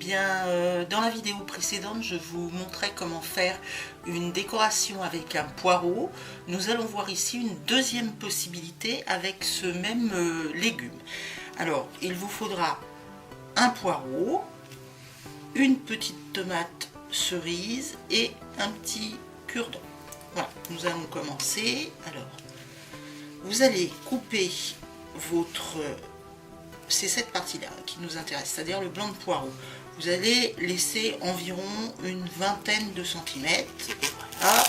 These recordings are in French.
bien, dans la vidéo précédente, je vous montrais comment faire une décoration avec un poireau. Nous allons voir ici une deuxième possibilité avec ce même légume. Alors, il vous faudra un poireau, une petite tomate cerise et un petit cure-dent. Voilà, nous allons commencer. Alors, vous allez couper votre... C'est cette partie-là qui nous intéresse, c'est-à-dire le blanc de poireau. Vous allez laisser environ une vingtaine de centimètres. Voilà,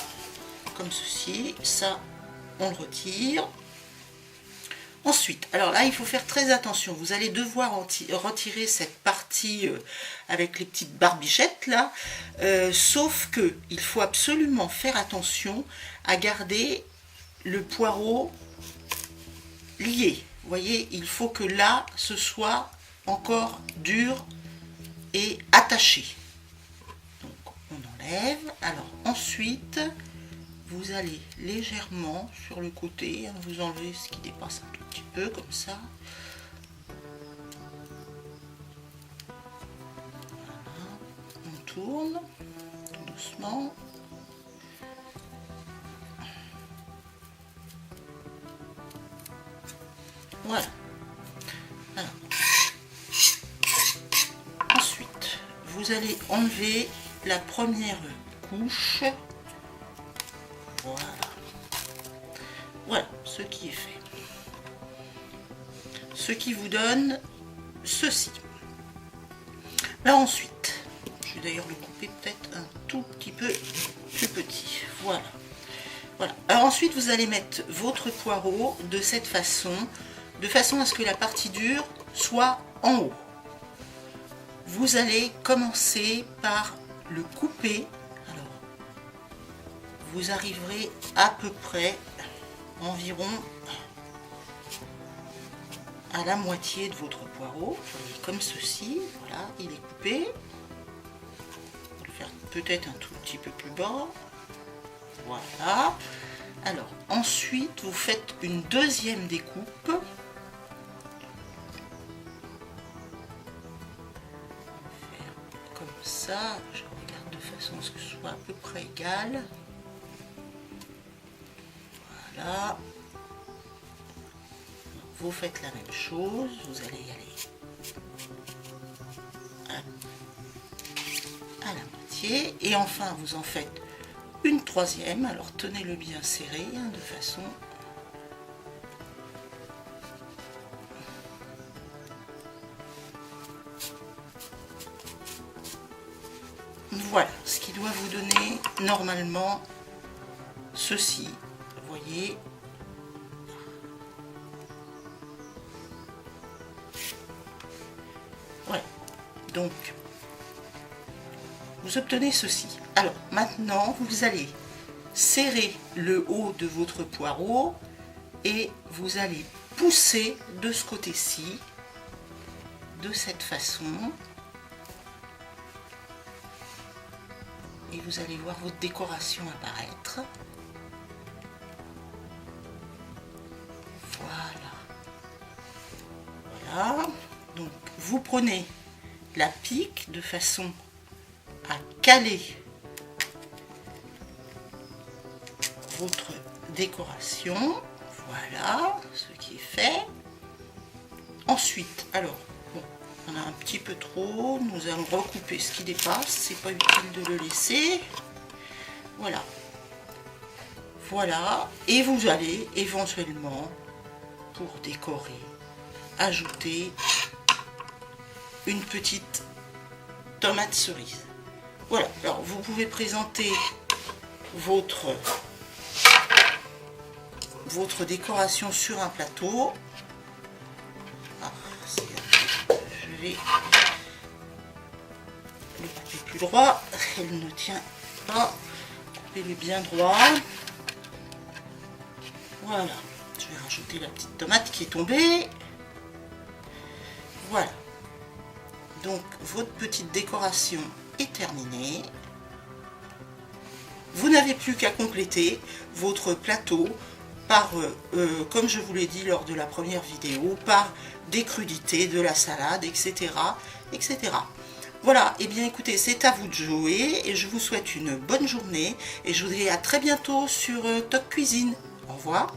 comme ceci. Ça, on le retire. Ensuite, alors là, il faut faire très attention. Vous allez devoir retirer cette partie avec les petites barbichettes là. Sauf que il faut absolument faire attention à garder le poireau lié. Vous voyez, il faut que là, ce soit encore dur et attaché. Donc, on enlève. Alors, ensuite, vous allez légèrement sur le côté, hein, vous enlevez ce qui dépasse un tout petit peu, comme ça. Voilà. On tourne tout doucement. Voilà. Alors. Ensuite, vous allez enlever la première couche. Voilà. Voilà ce qui est fait. Ce qui vous donne ceci. Là ensuite, je vais d'ailleurs le couper peut-être un tout petit peu plus petit. Voilà. Voilà. Alors ensuite, vous allez mettre votre poireau de cette façon, de façon à ce que la partie dure soit en haut. Vous allez commencer par le couper. Alors, vous arriverez à peu près environ à la moitié de votre poireau, comme ceci. Voilà, il est coupé. On va le faire peut-être un tout petit peu plus bas. Voilà. Alors, ensuite, vous faites une deuxième découpe. Comme ça, je regarde de façon à ce que ce soit à peu près égal. Voilà. Vous faites la même chose, vous allez y aller à la moitié. Et enfin, vous en faites une troisième. Alors, tenez-le bien serré, hein, de façon... Voilà, ce qui doit vous donner normalement ceci, vous voyez. Ouais, donc vous obtenez ceci. Alors maintenant, vous allez serrer le haut de votre poireau et vous allez pousser de ce côté-ci, de cette façon. Et vous allez voir votre décoration apparaître. Voilà. Voilà. Donc vous prenez la pique de façon à caler votre décoration. Voilà ce qui est fait. Ensuite, alors, on a un petit peu trop, nous allons recouper ce qui dépasse, c'est pas utile de le laisser. Voilà. Voilà. Et vous allez éventuellement, pour décorer, ajouter une petite tomate cerise. Voilà. Alors, vous pouvez présenter votre décoration sur un plateau. Je vais le couper plus droit, elle ne tient pas, coupez-le bien droit. Voilà, je vais rajouter la petite tomate qui est tombée. Voilà, donc votre petite décoration est terminée. Vous n'avez plus qu'à compléter votre plateau par, comme je vous l'ai dit lors de la première vidéo, par des crudités, de la salade, etc. etc. Voilà, et bien écoutez, c'est à vous de jouer et je vous souhaite une bonne journée et je vous dis à très bientôt sur Toc Cuisine. Au revoir.